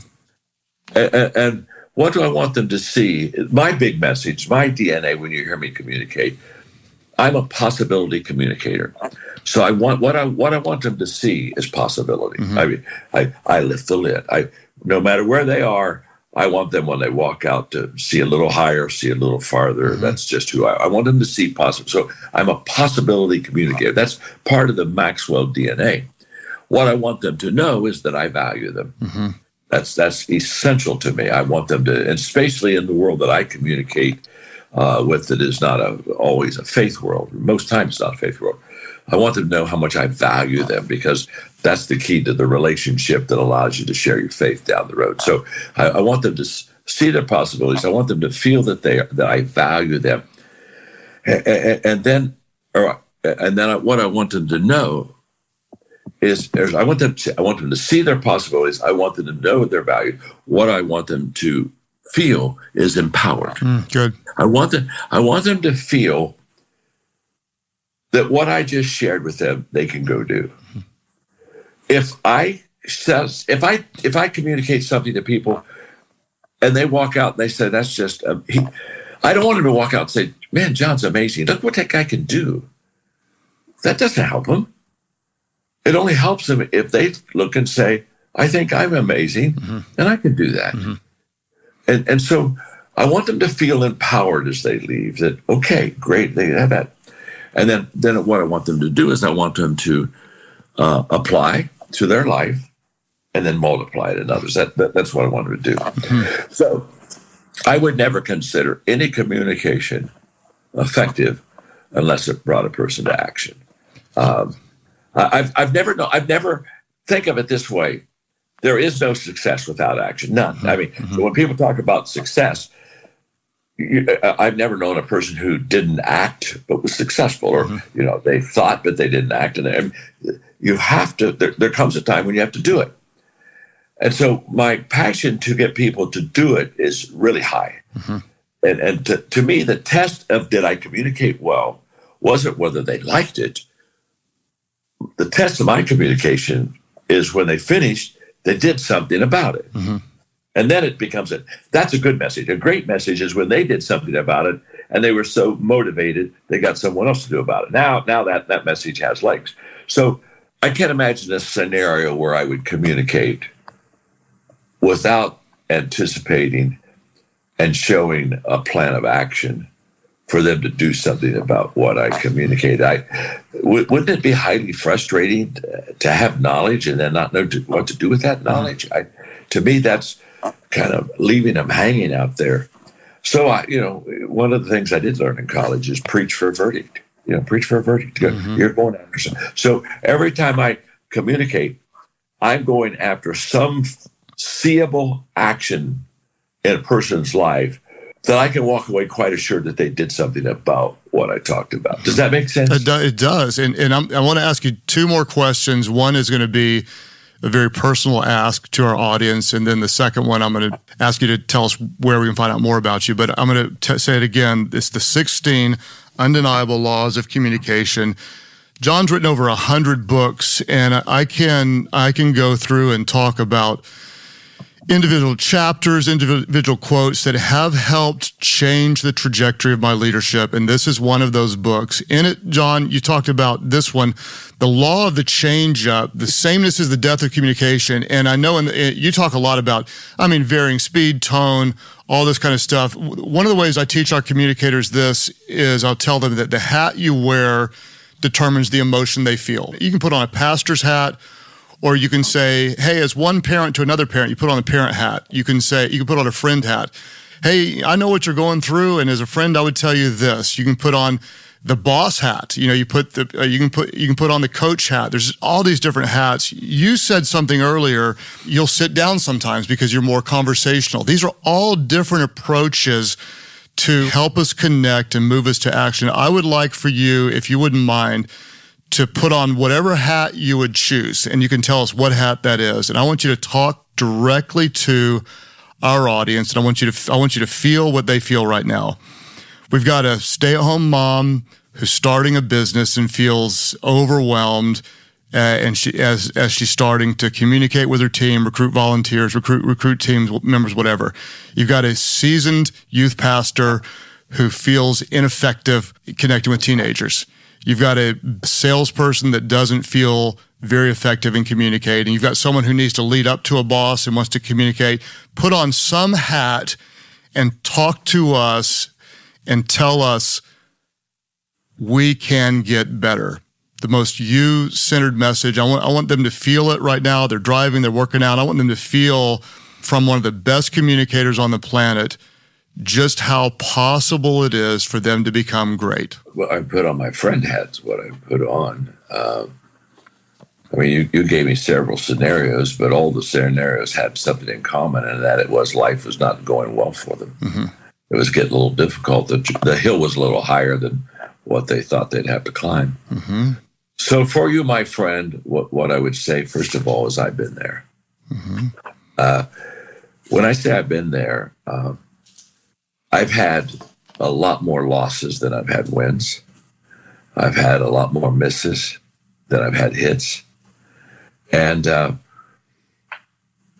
And what do I want them to see? My big message, my DNA, when you hear me communicate, I'm a possibility communicator. So what I want them to see is possibility. Mm-hmm. I mean, I lift the lid. No matter where they are, I want them when they walk out to see a little higher, see a little farther. Mm-hmm. That's just who I want them to see possible. So I'm a possibility communicator. That's part of the Maxwell DNA. What I want them to know is that I value them. Mm-hmm. That's essential to me. I want them to, and especially in the world that I communicate with, that is not always a faith world. Most times it's not a faith world. I want them to know how much I value them, because that's the key to the relationship that allows you to share your faith down the road. So I want them to see their possibilities. I want them to feel that I value them, and then what I want them to know is I want them to see their possibilities. I want them to know their value. What I want them to feel is empowered. Good. I want them to feel that what I just shared with them, they can go do. If I communicate something to people and they walk out and they say, that's just, I don't want them to walk out and say, man, John's amazing. Look what that guy can do. That doesn't help them. It only helps them if they look and say, I think I'm amazing, mm-hmm. and I can do that. Mm-hmm. And so I want them to feel empowered as they leave, that, okay, great, they have that. And then what I want them to do is I want them to apply to their life and then multiply it in others. That's what I want them to do. Mm-hmm. So I would never consider any communication effective unless it brought a person to action. I've never think of it this way. There is no success without action. None. I mean, mm-hmm. So when people talk about success, I've never known a person who didn't act but was successful, or mm-hmm. They thought but they didn't act. And you have to. There comes a time when you have to do it. And so my passion to get people to do it is really high. Mm-hmm. And to me, the test of did I communicate well wasn't whether they liked it. The test of my communication is when they finished, they did something about it. Mm-hmm. And then it becomes that's a good message. A great message is when they did something about it and they were so motivated, they got someone else to do about it. Now that message has legs. So I can't imagine a scenario where I would communicate without anticipating and showing a plan of action for them to do something about what I communicate. Wouldn't it be highly frustrating to have knowledge and then not know what to do with that knowledge? To me, that's kind of leaving them hanging out there. So, one of the things I did learn in college is preach for a verdict. Preach for a verdict. You're going after something. So every time I communicate, I'm going after some seeable action in a person's life that I can walk away quite assured that they did something about what I talked about. Does that make sense? It does. And I want to ask you two more questions. One is going to be a very personal ask to our audience. And then the second one, I'm going to ask you to tell us where we can find out more about you. But I'm going to say it again. It's the 16 undeniable laws of communication. John's written over 100 books, and I can go through and talk about individual chapters, individual quotes that have helped change the trajectory of my leadership. And this is one of those books. In it, John, you talked about this one, the law of the change-up, the sameness is the death of communication. And I know you talk a lot about, varying speed, tone, all this kind of stuff. One of the ways I teach our communicators this is I'll tell them that the hat you wear determines the emotion they feel. You can put on a pastor's hat, or you can say, hey, as one parent to another parent, you put on a parent hat. You can put on a friend hat. Hey, I know what you're going through, and as a friend, I would tell you this. You can put on the boss hat. You can put on the coach hat. There's all these different hats. You said something earlier. You'll sit down sometimes because you're more conversational. These are all different approaches to help us connect and move us to action. I would like for you, if you wouldn't mind, to put on whatever hat you would choose, and you can tell us what hat that is. And I want you to talk directly to our audience, and I want you to feel what they feel right now. We've got a stay-at-home mom who's starting a business and feels overwhelmed, and as she's starting to communicate with her team, recruit volunteers, recruit team members, whatever. You've got a seasoned youth pastor who feels ineffective connecting with teenagers. You've got a salesperson that doesn't feel very effective in communicating. You've got someone who needs to lead up to a boss and wants to communicate. Put on some hat and talk to us and tell us we can get better. The most you-centered message. I want them to feel it right now. They're driving, they're working out. I want them to feel from one of the best communicators on the planet just how possible it is for them to become great. Well, I put on my friend hats, what I put on. You gave me several scenarios, but all the scenarios had something in common, and that it was life was not going well for them. Mm-hmm. It was getting a little difficult. The hill was a little higher than what they thought they'd have to climb. Mm-hmm. So for you, my friend, what I would say, first of all, is I've been there. Mm-hmm. When I say I've been there, I've had a lot more losses than I've had wins. I've had a lot more misses than I've had hits. And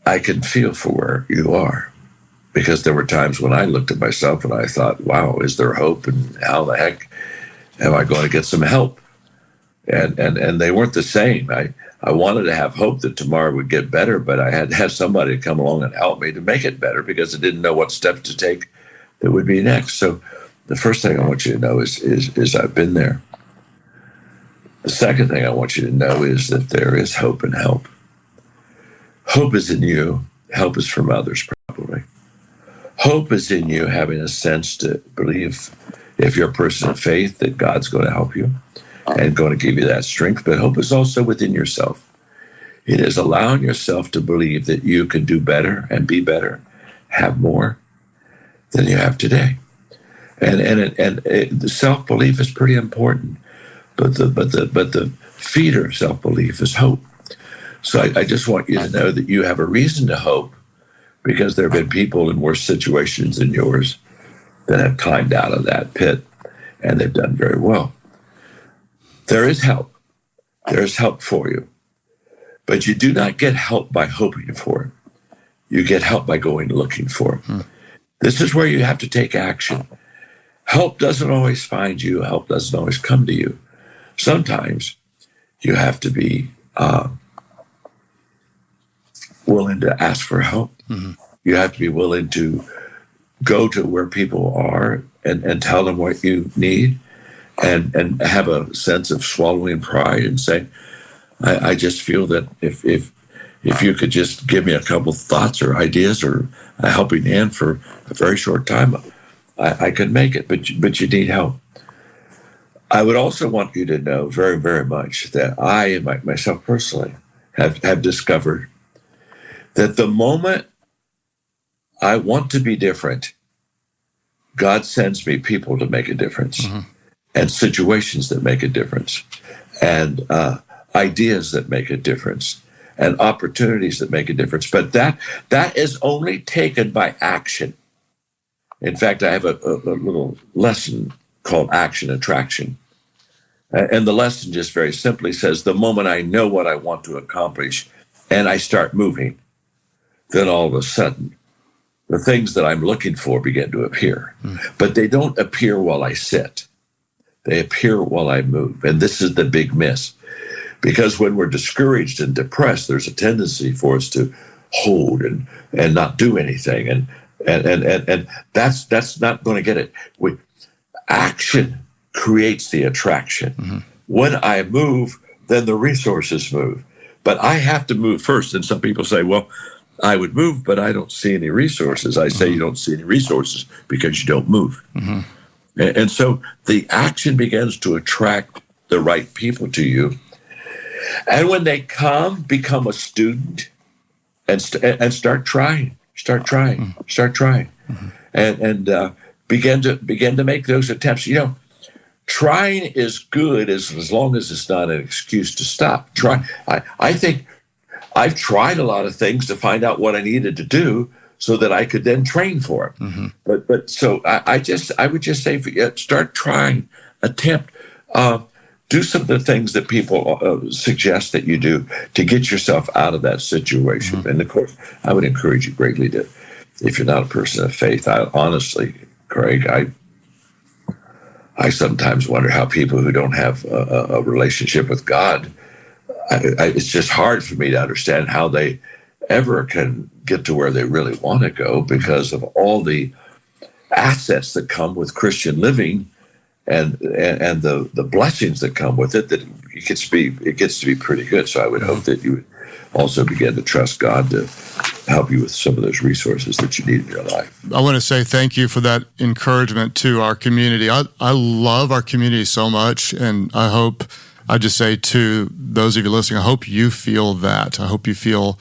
I can feel for where you are, because there were times when I looked at myself and I thought, wow, is there hope? And how the heck am I going to get some help? And they weren't the same. I wanted to have hope that tomorrow would get better, but I had to have somebody come along and help me to make it better, because I didn't know what steps to take that would be next. So the first thing I want you to know is I've been there. The second thing I want you to know is that there is hope and help. Hope is in you. Help is from others, probably. Hope is in you having a sense to believe, if you're a person of faith, that God's going to help you and going to give you that strength. But hope is also within yourself. It is allowing yourself to believe that you can do better and be better, have more than you have today. And the self-belief is pretty important. But the feeder of self-belief is hope. So I just want you to know that you have a reason to hope, because there have been people in worse situations than yours that have climbed out of that pit, and they've done very well. There is help. There is help for you. But you do not get help by hoping for it. You get help by going looking for it. This is where you have to take action. Help doesn't always find you. Help doesn't always come to you. Sometimes you have to be willing to ask for help. Mm-hmm. You have to be willing to go to where people are and tell them what you need, and have a sense of swallowing pride and say, I just feel that if you could just give me a couple thoughts or ideas or a helping hand for a very short time, I could make it, but you need help. I would also want you to know very, very much that I, myself personally, have discovered that the moment I want to be different, God sends me people to make a difference, and situations that make a difference, and ideas that make a difference, and opportunities that make a difference. But that is only taken by action. In fact, I have a little lesson called Action Attraction. And the lesson just very simply says, the moment I know what I want to accomplish and I start moving, then all of a sudden, the things that I'm looking for begin to appear. But they don't appear while I sit. They appear while I move. And this is the big miss. Because when we're discouraged and depressed, there's a tendency for us to hold and not do anything. And that's not going to get it. Action creates the attraction. When I move, then the resources move. But I have to move first. And some people say, well, I would move, but I don't see any resources. I say you don't see any resources because you don't move. And so the action begins to attract the right people to you. And when they come, become a student and start trying, and begin to make those attempts. You know, trying is good as long as it's not an excuse to stop. I think I've tried a lot of things to find out what I needed to do so that I could then train for it. But so I would just say, start trying, attempt, do some of the things that people suggest that you do to get yourself out of that situation. And of course, I would encourage you greatly to, if you're not a person of faith, honestly, Craig, I sometimes wonder how people who don't have a relationship with God, it's just hard for me to understand how they ever can get to where they really want to go because of all the assets that come with Christian living and the blessings that come with it. That it gets to be pretty good. So I would hope that you would also begin to trust God to help you with some of those resources that you need in your life. I want to say thank you for that encouragement to our community. I love our community so much, and I just say to those of you listening, I hope you feel that. I hope you feel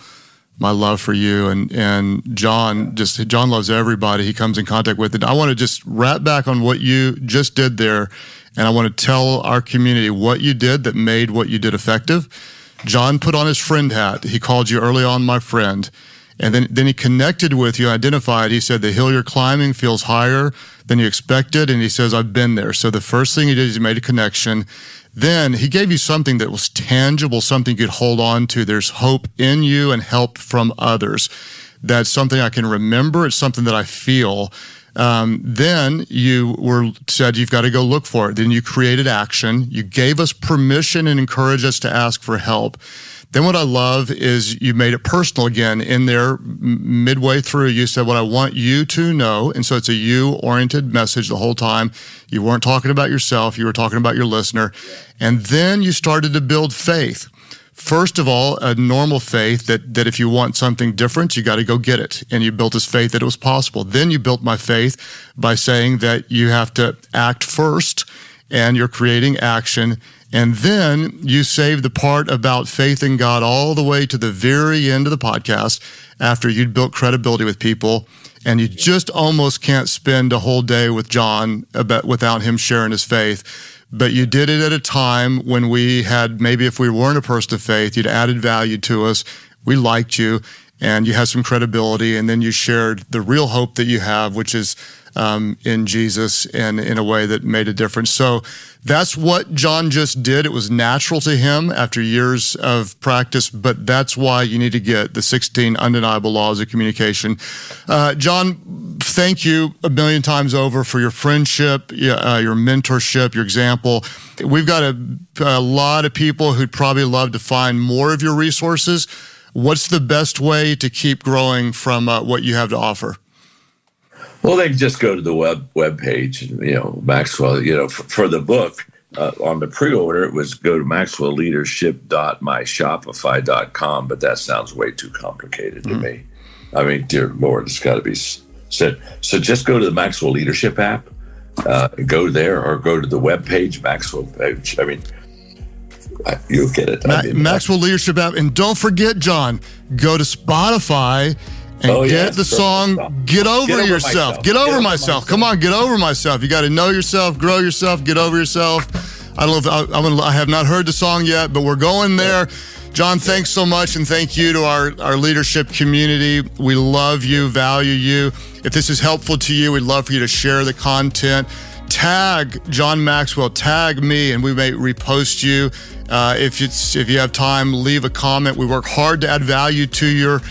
my love for you. And John loves everybody he comes in contact with. And I want to just wrap back on what you just did there, and I want to tell our community what you did that made what you did effective. John put on his friend hat. He called you early on my friend. And then he connected with you, identified. He said, the hill you're climbing feels higher than you expected. And he says, I've been there. So the first thing he did is he made a connection. Then he gave you something that was tangible, something you could hold on to. There's hope in you and help from others. That's something I can remember. It's something that I feel. Then you said you've got to go look for it. Then you created action. You gave us permission and encouraged us to ask for help. Then what I love is you made it personal again in there midway through. You said, what I want you to know. And so it's a you-oriented message the whole time. You weren't talking about yourself. You were talking about your listener. And then you started to build faith. First of all, a normal faith that if you want something different, you got to go get it. And you built this faith that it was possible. Then you built my faith by saying that you have to act first, and you're creating action. And then you saved the part about faith in God all the way to the very end of the podcast after you'd built credibility with people. And you just almost can't spend a whole day with John without him sharing his faith. But you did it at a time when we had, maybe if we weren't a person of faith, you'd added value to us. We liked you, and you had some credibility. And then you shared the real hope that you have, which is in Jesus, and in a way that made a difference. So that's what John just did. It was natural to him after years of practice, but that's why you need to get the 16 undeniable laws of communication. John, thank you a million times over for your friendship, your mentorship, your example. We've got a lot of people who'd probably love to find more of your resources. What's the best way to keep growing from what you have to offer? Well, they can just go to the web page, Maxwell, for the book. On the pre-order, it was go to maxwellleadership.myshopify.com, but that sounds way too complicated to me. I mean, dear Lord, it's got to be said. So just go to the Maxwell Leadership app, go there, or go to the web page, Maxwell page. I mean, you'll get it. Maxwell Leadership app. And don't forget, John, go to Spotify and get the song Get Over Yourself. Get Over Myself. Come on, Get Over Myself. You got to know yourself, grow yourself, get over yourself. I don't know if I have not heard the song yet, but we're going there. John, thanks so much, and thank you to our leadership community. We love you, value you. If this is helpful to you, we'd love for you to share the content. Tag John Maxwell, tag me, and we may repost you. If you have time, leave a comment. We work hard to add value to your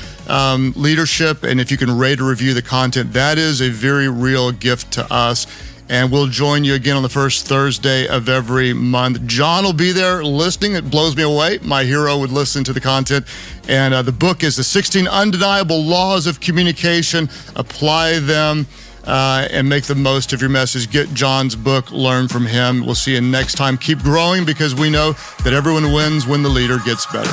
leadership, and if you can rate or review the content, that is a very real gift to us. And we'll join you again on the first Thursday of every month. John will be there listening. It blows me away. My hero would listen to the content. And the book is The 16 Undeniable Laws of Communication. Apply them and make the most of your message. Get John's book, learn from him. We'll see you next time. Keep growing, because we know that everyone wins when the leader gets better.